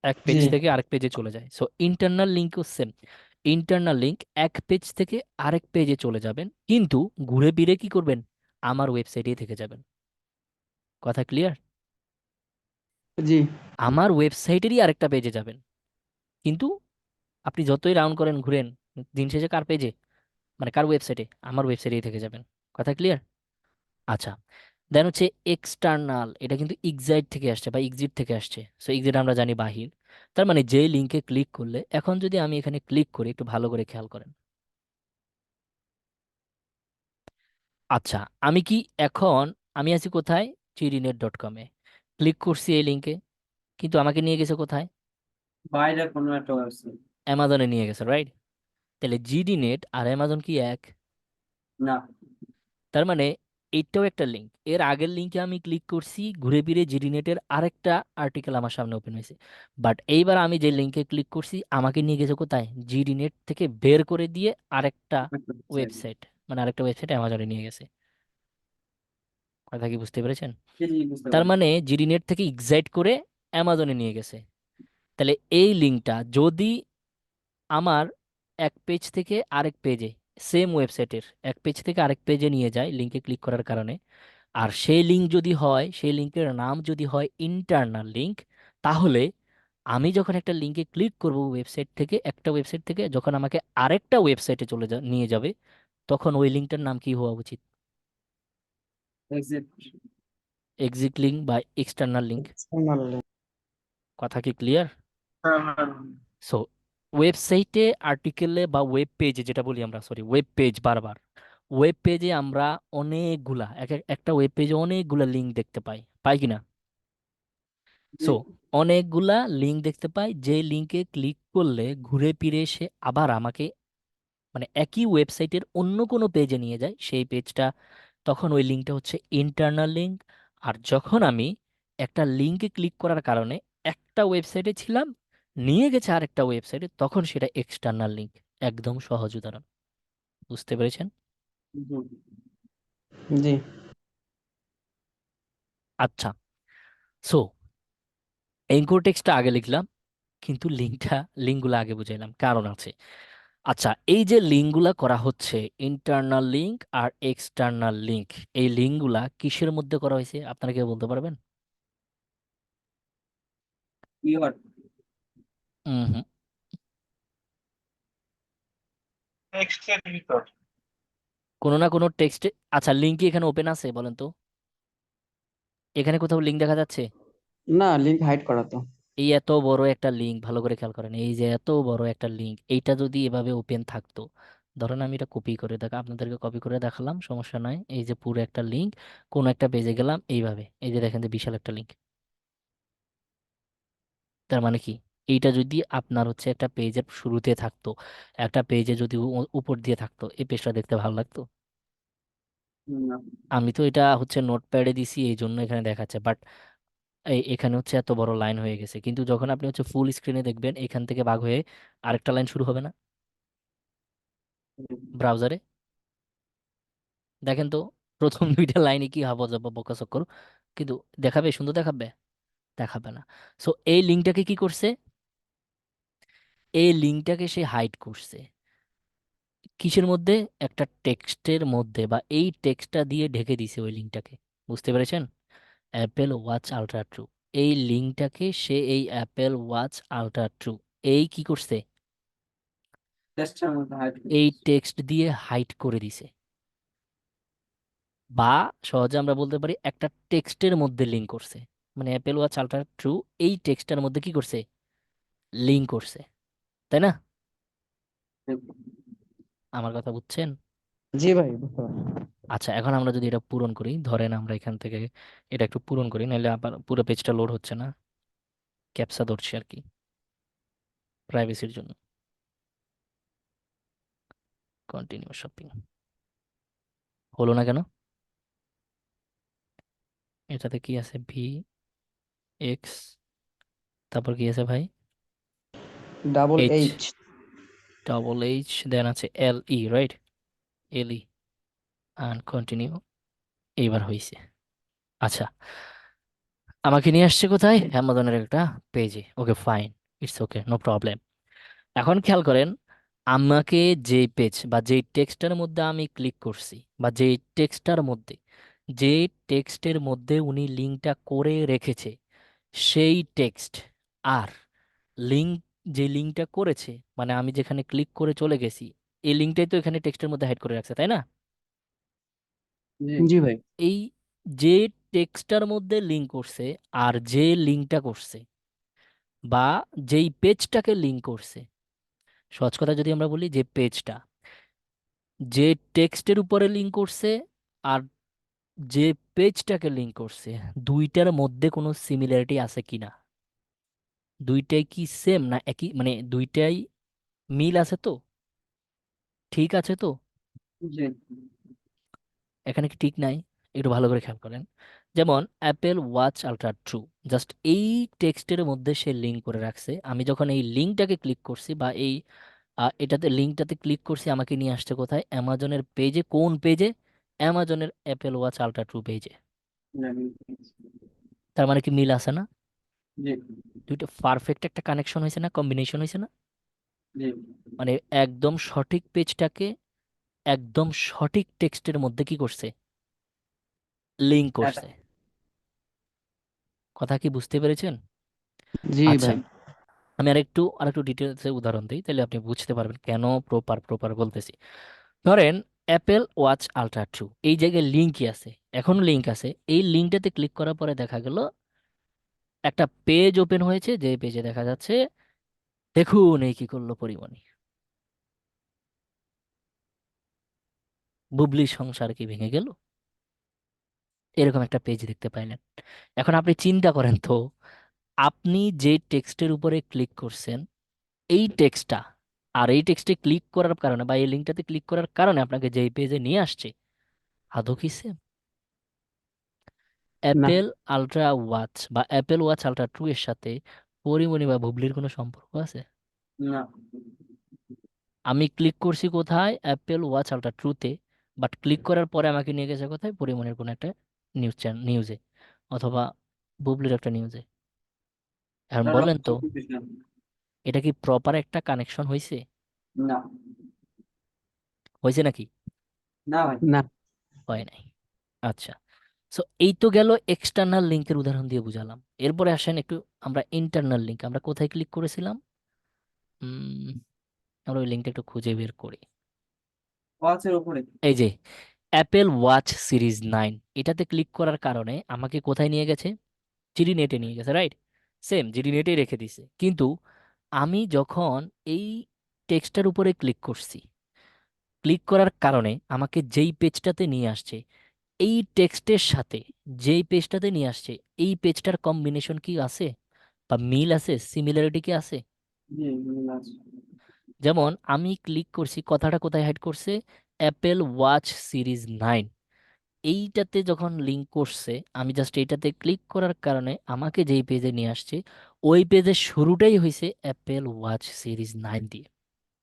এক জি পেজ থেকে আরেক পেজে চলে যায়। সো ইন্টারনাল লিঙ্কও সেম। ইন্টারনাল লিঙ্ক এক পেজ থেকে আরেক পেজে চলে যাবেন, কিন্তু ঘুরে ফিরে কি করবেন? আমার ওয়েবসাইটেই থেকে যাবেন। কথা ক্লিয়ার? জি আমার ওয়েবসাইটেরই আরেকটা পেজে যাবেন, কিন্তু আপনি যতই রাউন্ড করেন ঘুরেন, দিন শেষে কার পেজে, মানে কার ওয়েবসাইটে? আমার ওয়েবসাইটেই থেকে যাবেন। কথা ক্লিয়ার? আচ্ছা, দেন হচ্ছে এক্সটার্নাল, এটা কিন্তু এক্সাইট থেকে আসছে বা এক্সিট থেকে আসছে। সো এক্সিট আমরা জানি বাহির। তার মানে যে লিঙ্কে ক্লিক করলে, এখন যদি আমি এখানে ক্লিক করি, একটু ভালো করে খেয়াল করেন। আচ্ছা, আমি কি এখন, আমি আছি কোথায়? চিডিনেট.com এ ক্লিক করছি এই লিঙ্কে, কিন্তু আমাকে নিয়ে গেছে কোথায়? বাইরে কোনো একটা ওয়েবসাইট। অ্যামাজনে নিয়ে গেছে, রাইট? তাহলে জিডিনেট আর অ্যামাজন কি এক? না। তার মানে এইটাও একটা লিঙ্ক। এর আগের লিঙ্কে আমি ক্লিক করছি, ঘুরে ফিরে জিডিনেটের আরেকটা আর্টিকেল আমার সামনে ওপেন হয়েছে। বাট এইবার আমি যে লিঙ্কে ক্লিক করছি, আমাকে নিয়ে গেছে কোথায়? জিডিনেট থেকে বের করে দিয়ে আরেকটা ওয়েবসাইট, মানে আরেকটা ওয়েবসাইট অ্যামাজনে নিয়ে গেছে। কথা কি বুঝতে পেরেছেন? জি জি, বুঝতে তার পারছি। মানে জিডিনেট থেকে এক্সাইট করে অ্যামাজনে নিয়ে গেছে। তাহলে এই লিঙ্কটা যদি আমার এক পেজ থেকে আরেক পেজে, সেম ওয়েবসাইটের এক পেজ থেকে আরেক পেজে নিয়ে যায় লিঙ্কে ক্লিক করার কারণে, আর সেই লিঙ্ক যদি হয়, সেই লিঙ্কের নাম যদি হয় ইন্টারনাল লিঙ্ক, তাহলে আমি যখন একটা লিঙ্কে ক্লিক করব ওয়েবসাইট থেকে, একটা ওয়েবসাইট থেকে যখন আমাকে আরেকটা ওয়েবসাইটে নিয়ে যাবে, তখন ওই লিঙ্কটার নাম কি হওয়া উচিত? এক্সিট। এক্সিট লিঙ্ক বা এক্সটার্নাল লিঙ্ক। External link. কথা কি ক্লিয়ার? হ্যাঁ হ্যাঁ। সো ওয়েবসাইটে, আর্টিকেলে বা ওয়েব পেজে, যেটা বলি আমরা, সরি ওয়েব পেজ, বারবার ওয়েব পেজে আমরা অনেকগুলা, একটা ওয়েব পেজে অনেকগুলা লিঙ্ক দেখতে পাই, পাই কিনা? জি। সো অনেকগুলা লিঙ্ক দেখতে পাই, যে লিঙ্কে ক্লিক করলে ঘুরে ফিরে সে আবার আমাকে, মানে একই ওয়েবসাইটের অন্য কোনো পেজে নিয়ে যায়, সেই পেজটা, তখন ওই লিঙ্কটা হচ্ছে ইন্টারনাল লিঙ্ক। আর যখন আমি একটা লিঙ্কে ক্লিক করার কারণে একটা ওয়েবসাইটে ছিলাম, নিয়ে গেছে আরেকটা ওয়েবসাইটে, তখন সেটা এক্সটার্নাল লিঙ্ক। একদম সহজ উদাহরণ। বুঝতে পেরেছেন? জি। জি আচ্ছা, সো এনকোর টেক্সটটা আগে লিখলাম, কিন্তু লিঙ্কগুলো আগে বুঝাইলাম, কারণ আছে। আচ্ছা, এই যে লিঙ্কগুলা করা হচ্ছে, ইন্টারনাল লিঙ্ক আর এক্সটার্নাল লিঙ্ক, এই লিঙ্কগুলা কিসের মধ্যে করা হয়েছে আপনারা কেউ বলতে পারবেন? কিওয়ার্ড। হুম। টেক্সটের ভিতর। কোনো না কোনো টেক্সটে। আচ্ছা, লিঙ্ক কি এখানে ওপেন আছে বলেন তো? এখানে কোথাও লিঙ্ক দেখা যাচ্ছে? না, লিঙ্ক হাইড করা তো। এই এত বড় একটা লিঙ্ক, ভালো করে খেয়াল করেন, এই যে এত বড় একটা লিঙ্ক, এইটা যদি এভাবে ওপেন থাকতো, ধরেন আমি এটা কপি করে আপনাদেরকে কপি করে দেখালাম, সমস্যা নাই। এই যে পুরো একটা লিঙ্ক, কোন একটা পেজে গেলাম এইভাবে, এই যে দেখেন যে বিশাল একটা লিঙ্ক। তার মানে কি, এইটা যদি আপনার হচ্ছে একটা পেজের শুরুতে থাকতো, একটা পেজে যদি উপর দিয়ে থাকতো, এই পেজটা দেখতে ভালো লাগতো? না। আমি তো এটা হচ্ছে নোটপ্যাডে দিছি, এই জন্য এখানে দেখাচ্ছে, বাট এখানে হচ্ছে এত বড় লাইন হয়ে গেছে। কিন্তু যখন আপনি হচ্ছে ফুল স্ক্রিনে দেখবেন, এখান থেকে ভাগ হয়ে আরেকটা লাইন শুরু হবে না ব্রাউজারে? দেখেন তো, প্রথম দুইটা লাইনে কি হাবো যাবো বকাচক্কর, কিন্তু দেখাবে, সুন্দর দেখাবে? দেখাবে না। সো এই লিঙ্কটাকে কি করছে? এই লিঙ্কটাকে সে হাইড করছে। কিসের মধ্যে? একটা টেক্সটের মধ্যে, বা এই টেক্সটটা দিয়ে ঢেকে দিছে ওই লিঙ্কটাকে। বুঝতে পেরেছেন? অ্যাপেল ওয়াচ আলট্রা ট্রু, এই লিঙ্কটাকে সে এই অ্যাপেল ওয়াচ আলট্রা ট্রু এই কি করছে? টেক্সটের মধ্যে হাইড এই করতেছি। টেক্সট দিয়ে হাইড করে দিছে। বা সহজে আমরা বলতে পারি একটা টেক্সটের মধ্যে লিঙ্ক করছে। মানে অ্যাপেল ওয়াচ আলট্রা ট্রু এই টেক্সটটার মধ্যে কি করছে? লিঙ্ক করছে। তাই না? আমার কথা বুঝছেন? জি ভাই, বুঝতে পারছি। আচ্ছা, এখন আমরা যদি এটা পূরণ করি, ধরেন আমরা এখান থেকে এটা একটু পূরণ করি, নাহলে আবার পুরো পেজটা লোড হচ্ছে না, ক্যাপসা ধরছি আর কি, প্রাইভেসির জন্য। কন্টিনিউ শপিং হলো না কেন? এটাতে কি আছে? ভি এক্স, তারপর কি আছে ভাই? Double H, H. Double H, then আছে L E, right? L E, and continue. এইবার হয়েছে। আচ্ছা, আমাকে নিয়ে আসছে কোথায়? অ্যামাজনের একটা পেজে। Okay fine, it's okay, no problem. এখন খেয়াল করেন, আমাকে যে পেজ বা যেই টেক্সটের মধ্যে আমি ক্লিক করছি, বা যেই টেক্সটার মধ্যে, যে টেক্সটের মধ্যে উনি লিঙ্কটা করে রেখেছে, সেই টেক্সট আর লিঙ্ক, যে লিঙ্কটা করেছে, মানে আমি যেখানে ক্লিক করে চলে গেছি, এই লিঙ্কটাই তো এখানে টেক্সটের মধ্যে হাইড করে রাখছে, তাই না? জি। জি ভাই। এই যে টেক্সটার মধ্যে লিঙ্ক করছে, আর যে লিঙ্কটা করছে, বা যেই পেজটাকে লিঙ্ক করছে, সহজ কথা যদি আমরা বলি, যে পেজটা যে টেক্সটের উপরে লিঙ্ক করছে, আর যে পেজটাকে লিঙ্ক করছে, দুইটার মধ্যে কোনো সিমিলারিটি আছে কিনা, দুইটাই কি সেম না একই, মানে দুইটাই মিল আছে তো, ঠিক আছে তো? জি। এখানে কি ঠিক নাই? একটু ভালো করে খেয়াল করেন। যেমন Apple watch ultra true, just এই টেক্সটের মধ্যে সে লিঙ্ক করে রাখছে। আমি যখন এই লিঙ্কটাকে ক্লিক করছি, বা এই এটাতে লিঙ্কটাতে ক্লিক করছি, আমাকে নিয়ে আসছে কোথায়? অ্যামাজনের পেজে। কোন পেজে? অ্যামাজনের অ্যাপেল ওয়াচ আলট্রা ট্রু পেজে। জানি। তার মানে কি মিল আছে না? জি। দুইটা পারফেক্ট একটা কানেকশন হয়েছে না, কম্বিনেশন হয়েছে না? জি। মানে একদম সঠিক পেজটাকে একদম সঠিক টেক্সটের মধ্যে কি করছে? লিঙ্ক এটা। করছে। কথা কি বুঝতে পেরেছেন? জি আচ্ছা, ভাই। আমি আরেকটু ডিটেলসে উদাহরণ দিই, তাহলে আপনি বুঝতে পারবেন কেন প্রপার বলতেছি। ধরেন অ্যাপেল ওয়াচ আলট্রা ট্রু, এই জায়গায় লিঙ্কই আছে, এখন লিঙ্ক আছে। এই লিঙ্কটাতে ক্লিক করার পরে দেখা গেল একটা পেজ ওপেন হয়েছে, যে পেজে দেখা যাচ্ছে, দেখুন এই কি করলো পরিমণি, বুবলির সংসার কি ভেঙে গেল, এরকম একটা পেজ দেখতে পাইলেন। এখন আপনি চিন্তা করেন তো, আপনি যে টেক্সটের উপরে ক্লিক করছেন, এই টেক্সটটা আর এই টেক্সটে ক্লিক করার কারণে, বা এই লিঙ্কটাতে ক্লিক করার কারণে আপনাকে যেই পেজে নিয়ে আসছে, আদৌ কি same? না, অ্যাপেল আল্ট্রা ওয়াচ বা অ্যাপেল ওয়াচ আল্ট্রা 2 এর সাথে পরিমণি বা বুবলির কোনো সম্পর্ক আছে? না। আমি ক্লিক করছি কোথায়? অ্যাপেল ওয়াচ আল্ট্রা 2 তে, বাট ক্লিক করার পরে আমাকে নিয়ে গেছে কোথায়? পরিমণির কোনো একটা নিউজে, অথবা বুবলির একটা নিউজে। এখন তার বলেন তো, কিছু না। এটা কি প্রপার একটা কানেকশন হয়েছে? না। হয়েছে নাকি? না ভাই। না। হয় নাই। আচ্ছা, সো এই তো গেল এক্সটার্নাল লিঙ্কের উদাহরণ দিয়ে বুঝালাম। এরপরে আসেন একটু, আমরা ইন্টারনাল লিঙ্ক, আমরা কোথায় ক্লিক করেছিলাম? উম, আমরা ওই লিঙ্কটা একটু খুঁজে বের করি। ওয়াচের উপরে। এই যে অ্যাপেল ওয়াচ সিরিজ 9, এটাতে ক্লিক করার কারণে আমাকে কোথায় নিয়ে গেছে? জিডি নেটে নিয়ে গেছে, রাইট? সেম জিডি নেটেই রেখে দিছে, কিন্তু আমি যখন এই টেক্সটার উপরে ক্লিক করছি, ক্লিক করার কারণে আমাকে যেই পেজটাতে নিয়ে আসছে, এই টেক্সটের সাথে যেই পেজটাতে নিয়ে আসছে, এই পেজটার কম্বিনেশন কি আছে বা মিল আছে, সিমিলারিটি কি আছে? জি, মিল আছে। যেমন আমি ক্লিক করছি, কথাটা কোথায় হাইড করছে? অ্যাপেল ওয়াচ সিরিজ 9, এইটাতে যখন লিঙ্ক করছে, আমি জাস্ট এইটাতে ক্লিক করার কারণে আমাকে যেই পেজে নিয়ে আসছে, ওই পেজের শুরুটাই হয়েছে অ্যাপেল ওয়াচ সিরিজ 9 দিয়ে।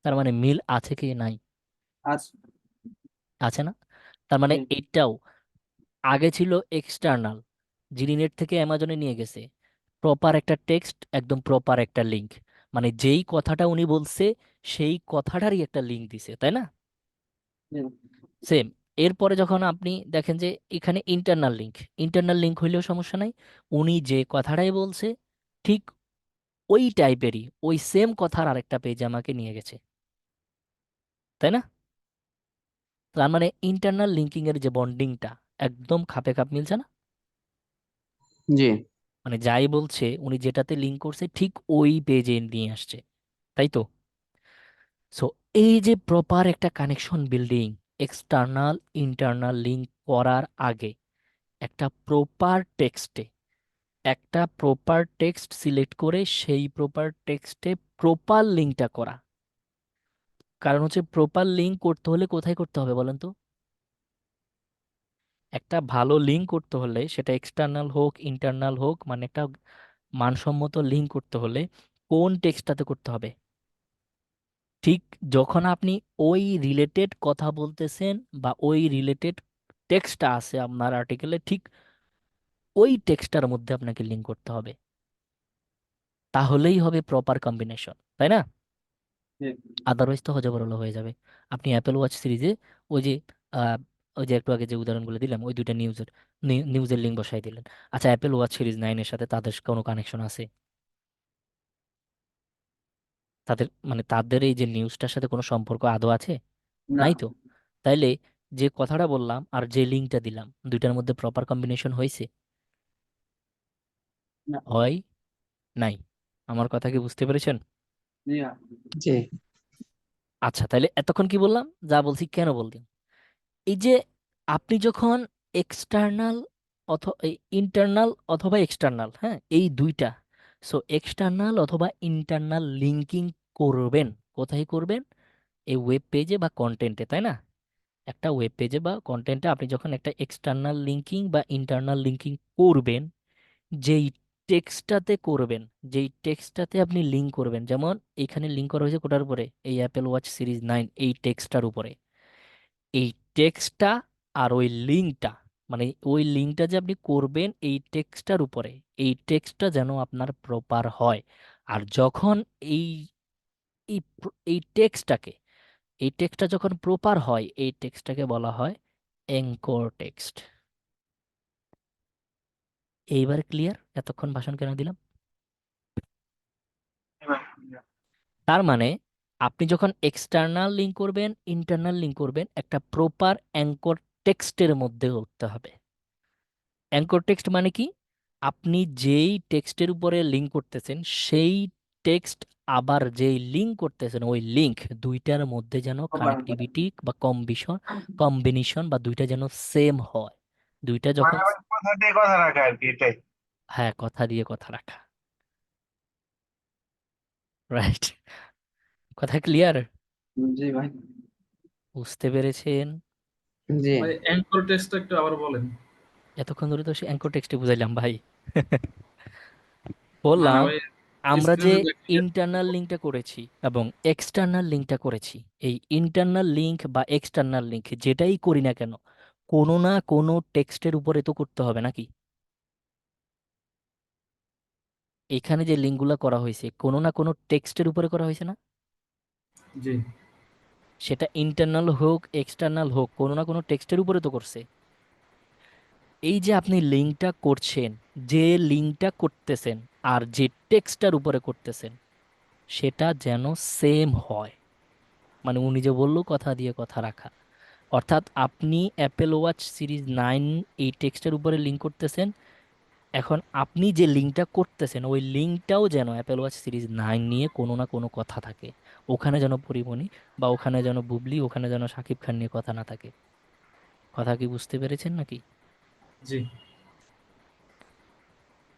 তার মানে মিল আছে কি নাই? আছে। আছে না? তার মানে জি। এইটাও আগে ছিল এক্সটার্নাল, জিনিনেট থেকে অ্যামাজনে নিয়ে গেছে, প্রপার একটা টেক্সট, একদম প্রপার একটা লিঙ্ক, মানে যেই কথাটা উনি বলছে সেই কথাটারই একটা লিঙ্ক দিছে, তাই না? জি। সেম। এরপরে যখন আপনি দেখেন যে এখানে ইন্টারনাল লিঙ্ক, ইন্টারনাল লিঙ্ক হইলেও সমস্যা নাই, উনি যে কথাটাই বলছে ঠিক ওই টাইপেরই, ওই সেম কথার আরেকটা পেজ আমাকে নিয়ে গেছে, তাই না? তার মানে ইন্টারনাল লিঙ্কিং এর যে বন্ডিংটা একদম খাপে খাপ মিলছে না? জি। মানে যাই বলছে উনি যেটাতে লিঙ্ক করছে ঠিক ওই পেজে নিয়ে আসছে, তাই তো? সো এই যে প্রপার একটা connection building, external internal link করার আগে একটা প্রপার টেক্সট সিলেক্ট করে সেই প্রপার টেক্সটে প্রপার লিঙ্কটা করা। কারণ হচ্ছে প্রপার লিঙ্ক করতে হলে কোথায় করতে হবে বলেন তো? একটা ভালো লিঙ্ক করতে হলে, সেটা এক্সটার্নাল হোক ইন্টারনাল হোক, মানে একটা মানসম্মত লিঙ্ক করতে হলে কোন টেক্সটটাতে করতে হবে? ঠিক যখন আপনি ওই রিলেটেড কথা বলতেছেন বা ওই রিলেটেড টেক্সটটা আছে আপনার আর্টিকেলে, ঠিক ওই টেক্সটটার মধ্যে আপনাকে লিঙ্ক করতে হবে, তাহলেই হবে প্রপার কম্বিনেশন, তাই না? জি। আদারওয়াইজ তো হজবরল হয়ে যাবে। আপনি অ্যাপেল ওয়াচ সিরিজে ওই যে আহ, ওই যে একটু আগে যে উদাহরণগুলো দিলাম, ওই দুইটা নিউজের লিঙ্ক বসাই দিলেন। আচ্ছা, অ্যাপেল ওয়াচ সিরিজ 9 এর সাথে তাদের কোনো কানেকশন আছে? তাদের মানে তাদের এই যে নিউজটার সাথে কোনো সম্পর্ক আদৌ আছে? না। নাই তো। তাইলে যে কথাটা বললাম আর যে লিঙ্কটা দিলাম, দুইটার মধ্যে প্রপার কম্বিনেশন হয়েছে? না। হয় নাই। আমার কথা কি বুঝতে পেরেছেন? জি না। জি। আচ্ছা, তাইলে এতক্ষণ কি বললাম, যা বলছি কেন বললাম? এই যে আপনি যখন এক্সটার্নাল অথবা ইন্টারনাল অথবা এক্সটার্নাল, হ্যাঁ এই দুইটা, সো এক্সটার্নাল অথবা ইন্টারনাল লিঙ্কিং করবেন, কোথায় করবেন? এই ওয়েব পেজে বা কন্টেন্টে, তাই না? একটা ওয়েব পেজে বা কন্টেন্টে আপনি যখন একটা এক্সটার্নাল লিঙ্কিং বা ইন্টারনাল লিঙ্কিং করবেন, যেই টেক্সটটাতে করবেন, যেই টেক্সটটাতে আপনি লিঙ্ক করবেন, যেমন এখানে লিঙ্ক করা হয়েছে কোটার উপরে, এই অ্যাপেল ওয়াচ সিরিজ 9 এই টেক্সটটার উপরে, এই টেক্সটটা আর ওই লিঙ্কটা, মানে ওই লিঙ্কটা যে আপনি করবেন এই টেক্সটটার উপরে, এই টেক্সটটা যেন আপনার প্রপার হয়। আর যখন এই এই টেক্সটটা যখন প্রপার হয়, এই টেক্সটটাকে বলা হয় অ্যাঙ্কর টেক্সট। এইবার ক্লিয়ার? এতক্ষণ ভাষণ কেন দিলাম? এবার তার মানে আপনি যখন এক্সটার্নাল লিঙ্ক করবেন ইন্টারনাল লিঙ্ক করবেন, একটা প্রপার অ্যাঙ্কর টেক্সটের মধ্যে করতে হবে। অ্যাঙ্কর টেক্সট মানে কি? আপনি যেই টেক্সটের উপরে লিঙ্ক করতেছেন সেই টেক্সট, আবার যেই লিঙ্ক করতেছেন ওই লিঙ্ক, দুইটার মধ্যে যেন খবর। কানেক্টিভিটি বা কম্বিনেশন বা দুইটা যেন সেম হয়। দুইটা যখন, মানে ওই কথা দিয়ে কথা রাখা আর কি, এটাই। হ্যাঁ, কথা দিয়ে কথা রাখা, রাইট। কথা ক্লিয়ার? জি ভাই। বুঝতে পেরেছেন? জি। ভাই অ্যাঙ্কর টেস্টটা একটু আবার বলেন। এতক্ষণ ধরে তো সে অ্যাঙ্কর টেক্সটে বুঝাইলাম ভাই। না না বললাম ভাই, আমরা যে স্ক্রিনে ক্লিয়ার। ইন্টারনাল লিঙ্কটা করেছি এবং এক্সটার্নাল লিঙ্কটা করেছি, এই ইন্টারনাল লিঙ্ক বা এক্সটার্নাল লিঙ্ক যেটাই করি না কেন, কোনো না কোনো টেক্সটের উপরে তো করতে হবে নাকি? এখানে যে লিঙ্কগুলো করা হয়েছে কোনো না কোনো টেক্সটের উপরে করা হয়েছে না? জি সেটা ইন্টারনাল হোক এক্সটার্নাল হোক, কোনো না কোনো টেক্সটের উপরে তো করছে। এই যে আপনি লিঙ্কটা করছেন, যে লিঙ্কটা করতেছেন আর যে টেক্সটটার উপরে করতেছেন, সেটা যেন সেম হয়। মানে উনি যে বললো কথা দিয়ে কথা রাখা, অর্থাৎ আপনি অ্যাপেল ওয়াচ সিরিজ 9 এই টেক্সটের উপরে লিঙ্ক করতেছেন, এখন আপনি যে লিঙ্কটা করতেছেন ওই লিঙ্কটাও যেন অ্যাপেল ওয়াচ সিরিজ 9 নিয়ে কোনো না কোনো কথা থাকে। ওখানে যেন পরিমণি বা ওখানে যেন বুবলি, ওখানে যেন শাকিব খান নিয়ে কথা না থাকে। কথা কি বুঝতে পেরেছেন নাকি? জি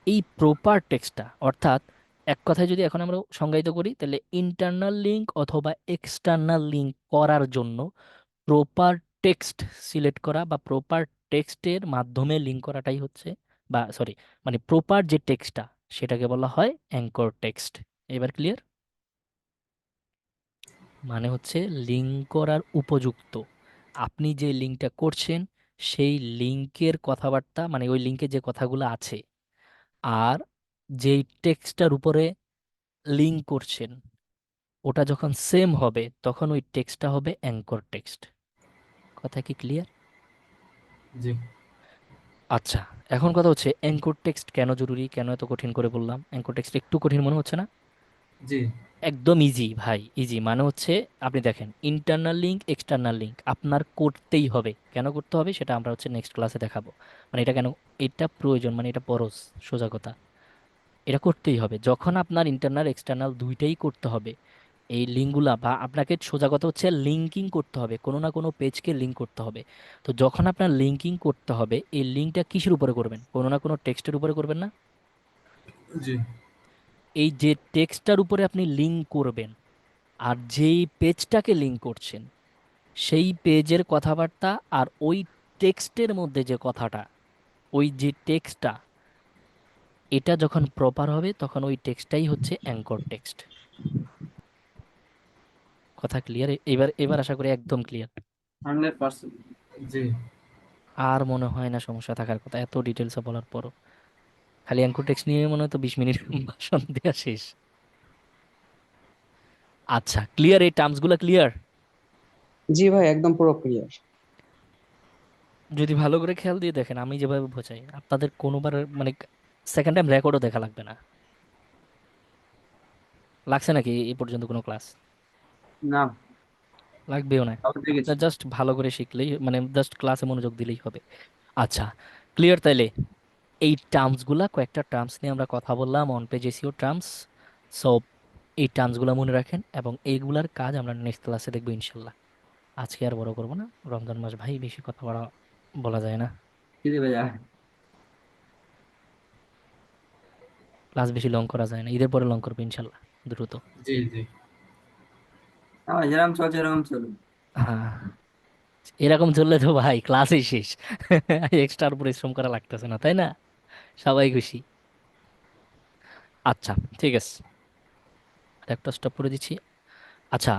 এই প্রপার টেক্সটটা, অর্থাৎ এক কথায় যদি এখন আমরা সংজ্ঞায়িত করি, তাহলে ইন্টারনাল লিঙ্ক অথবা এক্সটার্নাল লিঙ্ক করার জন্য প্রপার টেক্সট সিলেক্ট করা বা প্রপার টেক্সটের মাধ্যমে লিঙ্ক করাটাই হচ্ছে, বা সরি, মানে প্রপার যে টেক্সটটা সেটাকে বলা হয় অ্যাঙ্কর টেক্সট। এবার ক্লিয়ার? মানে হচ্ছে লিঙ্ক করার উপযুক্ত। আপনি যে লিঙ্কটা করছেন সেই লিঙ্কের কথাবার্তা, মানে ওই লিঙ্কে যে কথাগুলো আছে, আর যেই টেক্সটটার উপরে লিঙ্ক করছেন ওটা যখন সেম হবে তখন ওই টেক্সটটা হবে অ্যাঙ্কর টেক্সট। কথা কি ক্লিয়ার? জি আচ্ছা, এখন কথা হচ্ছে অ্যাঙ্কর টেক্সট কেন জরুরি, কেন এত কঠিন করে বললাম? অ্যাঙ্কর টেক্সট একটু কঠিন মনে হচ্ছে না? জি একদম ইজি ভাই, ইজি। মানে হচ্ছে আপনি দেখেন ইন্টারনাল লিঙ্ক এক্সটার্নাল লিঙ্ক আপনার করতেই হবে। কেন করতে হবে সেটা আমরা হচ্ছে নেক্সট ক্লাসে দেখাবো। মানে এটা কেন, এটা প্রয়োজন, মানে এটা পরজ, সোজা কথা। এটা করতেই হবে যখন আপনার ইন্টারনাল এক্সটার্নাল দুইটাই করতে হবে। এই লিঙ্কগুলা বা আপনাকে সোজা কথা হচ্ছে লিঙ্কিং করতে হবে, কোনো না কোনো পেজকে লিঙ্ক করতে হবে। তো যখন আপনার লিঙ্কিং করতে হবে, এই লিঙ্কটা কিসের উপরে করবেন? কোনো না কোনো টেক্সটের উপরে করবেন না? জি এই যে টেক্সটটার উপরে আপনি লিঙ্ক করবেন আর যেই পেজটাকে লিঙ্ক করছেন সেই পেজের কথাবার্তা আর ওই টেক্সটের মধ্যে যে কথাটা, ওই যে টেক্সটটা, এটা যখন প্রপার হবে তখন ওই টেক্সটটাই হচ্ছে অ্যাঙ্কর টেক্সট। কথা ক্লিয়ার? এবার এবার আশা করি একদম ক্লিয়ার। 100%। জি আর মনে হয় না সমস্যা থাকার কথা এত ডিটেলসে বলার পরও। খালি অ্যাঙ্কর টেক্সট নিয়ে মনে হয় তো 20 মিনিট ভাষণ দেওয়া শেষ। আচ্ছা, ক্লিয়ার? এই টার্মসগুলো ক্লিয়ার? জি ভাই, একদম পুরো ক্লিয়ার। যদি ভালো করে খেয়াল দিয়ে দেখেন আমি যেভাবে বোঝাই, আপনাদের কোনোবার মানে সেকেন্ড টাইম রেকর্ডও দেখা লাগবে না। লাগছে নাকি এই পর্যন্ত কোনো ক্লাস? না, লাগবেও না। তাও দেখেছি। জাস্ট ভালো করে শিখলেই, মানে জাস্ট ক্লাসে মনোযোগ দিলেই হবে। আচ্ছা, ক্লিয়ার তাইলে? এই টার্মসগুলা, কয়েকটা টার্মস নিয়ে আমরা কথা বললাম, on page SEO terms. So এই টার্মসগুলো মনে রাখেন এবং এইগুলার কাজ আমরা নেক্সট ক্লাসে দেখবো ইনশাল্লাহ। আজকে আর বড় করবো না, রমজান মাস ভাই, বেশি কথা বলা যায় না। কি দেবে যায়? ক্লাস বেশি লং করা যায় না, ঈদের পরে লং করবো ইনশাল্লাহ, দ্রুত। জি জি আমার যেরকম চলছে এরকম চলুন। হ্যাঁ, এরকম চললে তো ভাই ক্লাসই শেষ। এক্সট্রা পরিশ্রম করা লাগতেছে না, তাই না? সবাই খুশি। আচ্ছা, ঠিক আছে, একটা স্টপ করে দিচ্ছি। আচ্ছা,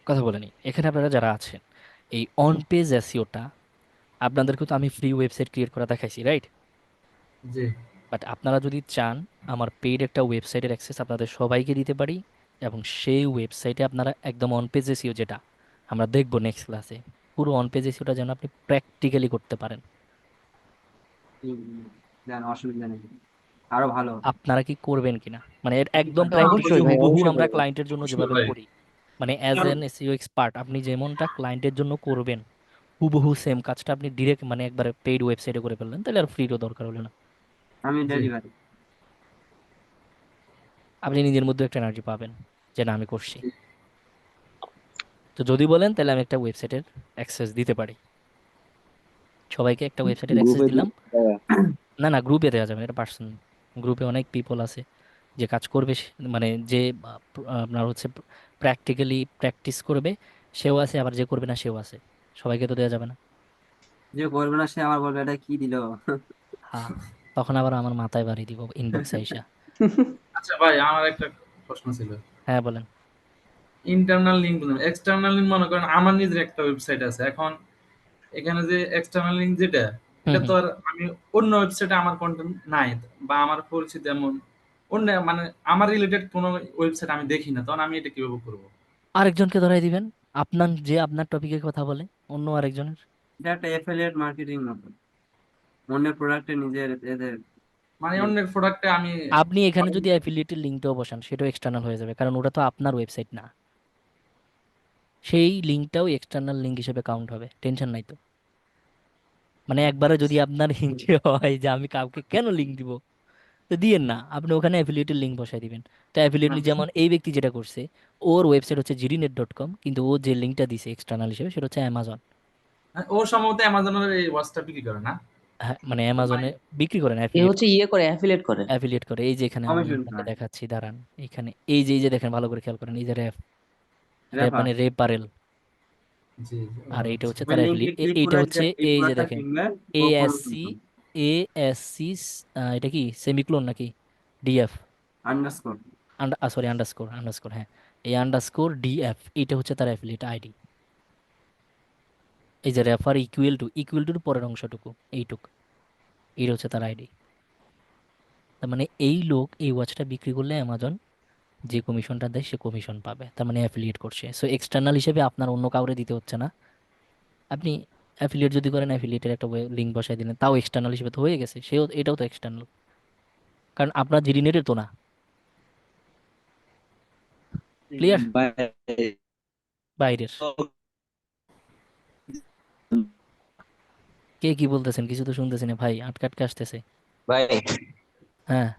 কথা বলে নিই, এখানে আপনারা যারা আছেন, এই অন পেজ এসইওটা আপনাদেরকে তো আমি ফ্রি ওয়েবসাইট ক্রিয়েট করা দেখাইছি, রাইট? জি বাট আপনারা যদি চান আমার পেইড একটা ওয়েবসাইটের অ্যাক্সেস আপনাদের সবাইকে দিতে পারি, এবং সেই ওয়েবসাইটে আপনারা একদম অন পেজ এসইও, যেটা আমরা দেখবো নেক্সট ক্লাসে, পুরো অন পেজ এসইওটা যেন আপনি প্র্যাকটিক্যালি করতে পারেন। জান, অসুবিধা নেই, আরো ভালো হবে। আপনারা কি করবেন কিনা, মানে এর একদম অবশ্যই প্র্যাকটিক্যালি ভাই, হুবহু অবশ্যই আমরা করবো। ক্লায়েন্টের জন্য অবশ্যই যেভাবে ভাই। করি, মানে অ্যাজ এন এসইও এক্সপার্ট আপনি যেমনটা ক্লায়েন্টের জন্য করবেন, হুবহু সেম কাজটা আপনি ডিরেক্ট মানে একবারে পেইড ওয়েবসাইটে করে ফেললেন, তাহলে আর ফ্রিরও দরকার হলো না। আমি জি ডেলিভারি। আপনি নিজের মধ্যে একটা এনার্জি পাবেন যে না আমি করছি। তো যদি বলেন তাহলে আমি একটা ওয়েবসাইটের অ্যাক্সেস দিতে পারি, সবাইকে একটা ওয়েবসাইটের অ্যাক্সেস গ্রুপে দিলাম। না না, গ্রুপে দেওয়া যাবে না, এটা পার্সোনাল। গ্রুপে অনেক পিপল আছে যে কাজ করবে, মানে যে আপনার হচ্ছে প্র্যাকটিক্যালি প্র্যাকটিস করবে সেও আছে, আবার যে করবে না সেও আছে, সবাইকে তো দেওয়া যাবে না। যে করবে না সে আবার বলবে এটা কি দিল। হ্যাঁ, তখন আবার আমার মাথায় বাড়ি দিব ইনবক্সে আইসা। আচ্ছা ভাই, আমার একটা প্রশ্ন ছিল। হ্যাঁ বলেন। ইন্টারনাল লিঙ্ক বলুন, এক্সটার্নাল লিঙ্ক মনে করেন আমার নিজের একটা ওয়েবসাইট আছে, এখন এখানে যে এক্সটার্নাল লিঙ্ক যেটা, হুম এটা তো হুম। আর আমি অন্য ওয়েবসাইটে আমার কন্টেন্ট নাই, বা আমার পরিচিত এমন অন্য মানে আমার রিলেটেড কোনো ওয়েবসাইট আমি দেখি না, তখন আমি এটা কিভাবে করবো? আরেকজনকে ধরাই দিবেন, আপনার টপিকের কথা বলে অন্য আরেকজনের। এটা একটা এফিলিয়েট মার্কেটিং মতো, অন্যের প্রোডাক্টে নিজের এদের মানে link। অন্যের প্রোডাক্টে আমি আপনি এখানে যদি অ্যাফিলিয়েটের লিঙ্কটাও বসান সেটাও এক্সটার্নাল হয়ে যাবে, কারণ ওটা তো আপনার ওয়েবসাইট না। সেই লিঙ্কটাও এক্সটার্নাল লিঙ্ক হিসেবে কাউন্ট হবে, টেনশন নাই তো। মানে একবারে যদি আপনার হিংসে হয় যে আমি কাউকে কেন লিঙ্ক দিব, তো দিয়েন না, আপনি ওখানে অ্যাফিলিয়েটের লিঙ্ক বসাই দিবেন। তো অ্যাফিলিয়েটলি যেমন এই ব্যক্তি যেটা করছে, ওর ওয়েবসাইট হচ্ছে জিডিনেট.কম, কিন্তু ও যে লিঙ্কটা দিছে এক্সটার্নাল হিসেবে সেটা হচ্ছে অ্যামাজন। ও সম্ভবত অ্যামাজনের এই ওয়াচটা বিক্রি করে না? হ্যাঁ, মানে অ্যামাজনে বিক্রি করেন, এ অ্যাফিলিয়েট হচ্ছে ইয়ে করে, অ্যাফিলিয়েট করে। অ্যাফিলিয়েট করে। এই যে এখানে আমি কমিশন আপনাকে পায়। দেখাচ্ছি, দাঁড়ান। এখানে এই যে দেখেন, ভালো করে খেয়াল করেন, এই যে র্যাপ, র্যাপ রেফার, মানে রেপারেল। জি। ও আর এইটা আচ্ছা। হচ্ছে ওই তার লিঙ্কে অ্যাফিলিয়েট, ক্লিক এইটা করে যে হচ্ছে এই এই যে প্রোডাক্টটা দেখেন, কিনবে ও কমিশন এএসসি, পাবে। এএসসি, এটা কি সেমিক্লোন নাকি DF, underscore. Sorry underscore, underscore, হ্যাঁ, এই আন্ডারস্কোর ডিএফ, এটা হচ্ছে তার অ্যাফিলিয়েট আইডি। এই যে রেফার ইকুয়াল টুর পরের অংশটুকু, এইটুকু, এটা হচ্ছে তার আইডি। তার মানে এই লোক এই ওয়াচটা বিক্রি করলে অ্যামাজন যে কমিশনটা দেয় সে কমিশন পাবে, তার মানে অ্যাফিলিয়েট করছে। সো এক্সটার্নাল হিসেবে আপনার অন্য কাউরে দিতে হচ্ছে না। আপনি অ্যাফিলিয়েট যদি করেন, অ্যাফিলিয়েটের একটা লিঙ্ক বসাই দিলেন, তাও এক্সটার্নাল হিসেবে তো হয়ে গেছে, সেও এটাও তো এক্সটার্নাল, কারণ আপনার জিডিনেটের তো না। ক্লিয়ার? ভাই, বাইরের। কে কি বলতেছেন, কিছু তো শুনতেছি না ভাই, আটকে আটকে আসতেছে। ভাই হ্যাঁ